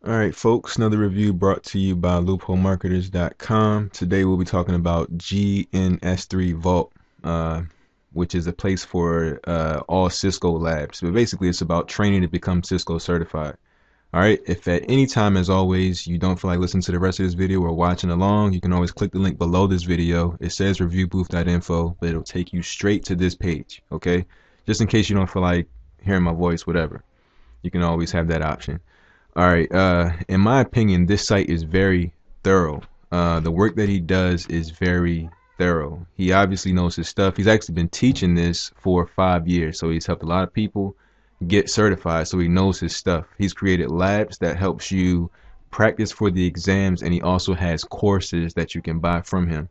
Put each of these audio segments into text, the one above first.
All right, folks, another review brought to you by loopholemarketers.com. Today we'll be talking about Gns3vault, which is a place for all Cisco labs. But basically, it's about training to become Cisco certified. All right, if at any time, as always, you don't feel like listening to the rest of this video or watching along, you can always click the link below this video. It says reviewbooth.info, but it'll take you straight to this page, okay? Just in case you don't feel like hearing my voice, whatever. You can always have that option. All right. In my opinion, this site is very thorough. The work that he does is very thorough. He obviously knows his stuff. He's actually been teaching this for 5 years, so he's helped a lot of people get certified. So he knows his stuff. He's created labs that helps you practice for the exams, and he also has courses that you can buy from him.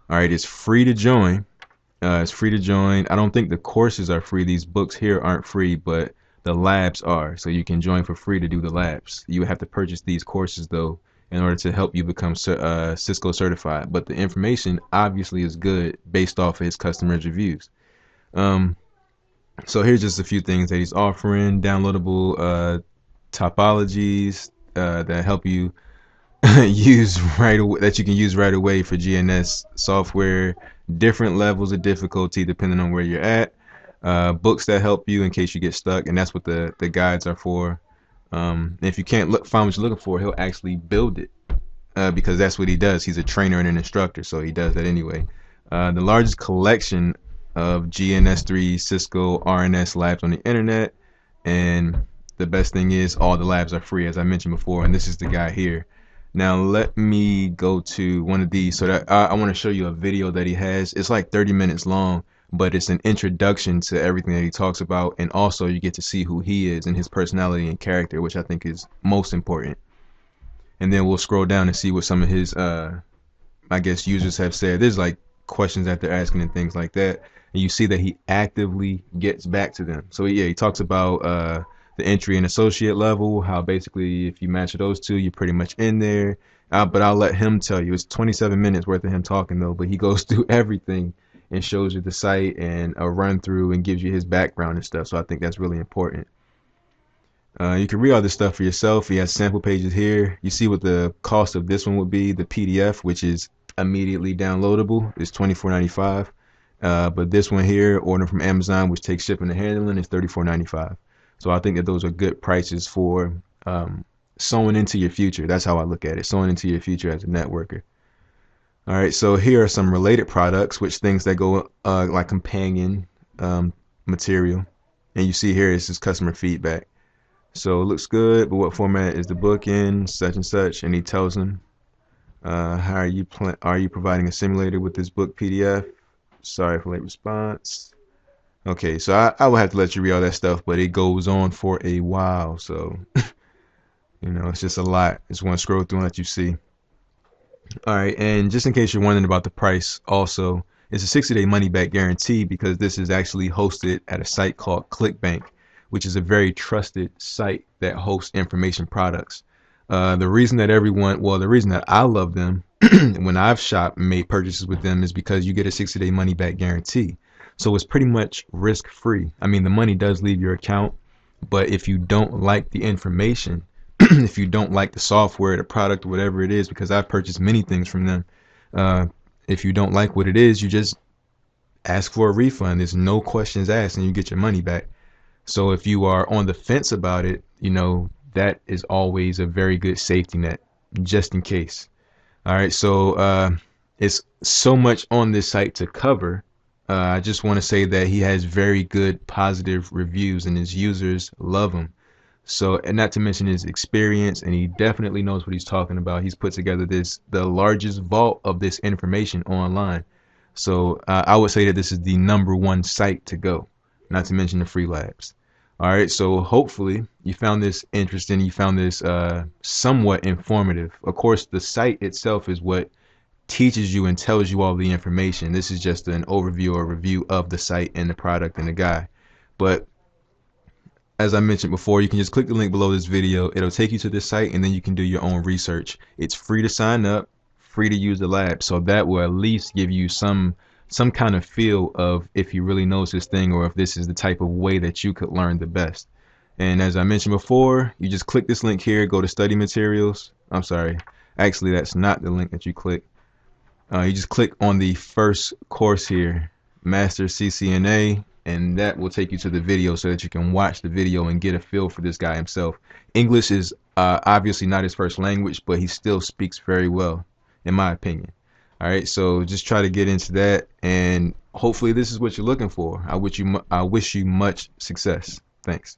All right. It's free to join. It's free to join. I don't think the courses are free. These books here aren't free, but the labs are. So you can join for free to do the labs. You have to purchase these courses though in order to help you become Cisco certified. But the information obviously is good based off of his customers' reviews. Um, so here's just a few things that he's offering: downloadable topologies that help you use right away, that you can use right away for GNS software, different levels of difficulty depending on where you're at, books that help you in case you get stuck, and that's what the guides are for. If you can't find what you're looking for, he'll actually build it, because that's what he does. He's a trainer and an instructor, so he does that anyway. The largest collection of GNS3 Cisco RNS labs on the internet, and the best thing is all the labs are free, as I mentioned before, and this is the guy here. Now let me go to one of these. So that I want to show you a video that he has. It's like 30 minutes long, but it's an introduction to everything that he talks about, and also you get to see who he is and his personality and character, which I think is most important. And then we'll scroll down and see what some of his I guess users have said. There's like questions that they're asking and things like that, and you see that he actively gets back to them. So yeah, he talks about the entry and associate level, how basically if you match those two, you're pretty much in there. But I'll let him tell you. It's 27 minutes worth of him talking though, but he goes through everything and shows you the site and a run through and gives you his background and stuff. So I think that's really important. You can read all this stuff for yourself. He has sample pages here. You see what the cost of this one would be. The PDF, which is immediately downloadable, is $24.95. But this one here, order from Amazon, which takes shipping and handling, is $34.95. So I think that those are good prices for sewing into your future. That's how I look at it, sewing into your future as a networker. All right, so here are some related products, which things that go like companion material. And you see here is his customer feedback. So it looks good, but what format is the book in? Such and such. And he tells them, how are you providing a simulator with this book PDF? Sorry for late response. Okay, so I will have to let you read all that stuff, but it goes on for a while. So, it's just a lot. Just want to scroll through and let you see. All right, and just in case you're wondering about the price, also, it's a 60-day money-back guarantee because this is actually hosted at a site called ClickBank, which is a very trusted site that hosts information products. The reason that I love them when I've shopped and made purchases with them is because you get a 60-day money-back guarantee. So it's pretty much risk-free. I mean, the money does leave your account, but if you don't like the information, if you don't like the software, the product, whatever it is, because I've purchased many things from them, if you don't like what it is, you just ask for a refund. There's no questions asked, and you get your money back. So if you are on the fence about it, that is always a very good safety net, just in case. All right, so it's so much on this site to cover. I just want to say that he has very good positive reviews and his users love him. So, and not to mention his experience, and he definitely knows what he's talking about. He's put together the largest vault of this information online. So I would say that this is the #1 site to go, not to mention the free labs. All right, so hopefully you found this interesting. You found this somewhat informative. Of course, the site itself is what teaches you and tells you all the information. This is just an overview or review of the site and the product and the guy. But as I mentioned before, you can just click the link below this video. It'll take you to this site, and then you can do your own research. It's free to sign up, free to use the lab, so that will at least give you some kind of feel of if he really knows his thing or if this is the type of way that you could learn the best. And as I mentioned before, you just click this link here, go to study materials. I'm sorry, actually that's not the link that you click. You just click on the first course here, Master CCNA, and that will take you to the video so that you can watch the video and get a feel for this guy himself. English is obviously not his first language, but he still speaks very well, in my opinion. All right, so just try to get into that, and hopefully this is what you're looking for. I wish you much success. Thanks.